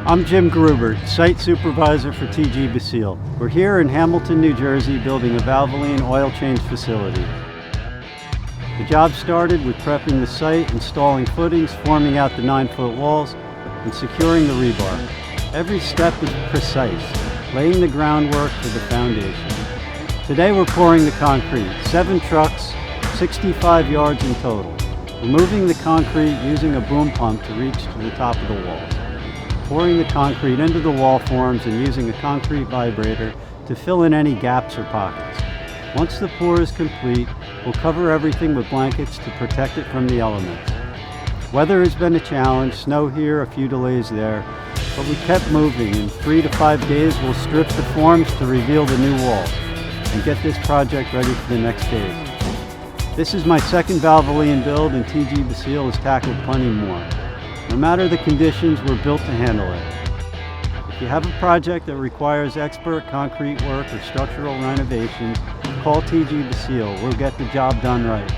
I'm Jim Gruebert, Site Supervisor for TG Basile. We're here in Hamilton, New Jersey, building a Valvoline oil change facility. The job started with prepping the site, installing footings, forming out the 9-foot walls, and securing the rebar. Every step is precise, laying the groundwork for the foundation. Today we're pouring the concrete, 7 trucks, 65 yards in total. We're moving the concrete using a boom pump to reach to the top of the walls. Pouring the concrete into the wall forms and using a concrete vibrator to fill in any gaps or pockets. Once the pour is complete, we'll cover everything with blankets to protect it from the elements. Weather has been a challenge, snow here, a few delays there, but we kept moving. In 3 to 5 days, we'll strip the forms to reveal the new wall and get this project ready for the next phase. This is my second Valvoline build, and TG Basile has tackled plenty more. No matter the conditions, we're built to handle it. If you have a project that requires expert concrete work or structural renovations, call TG Basile. We'll get the job done right.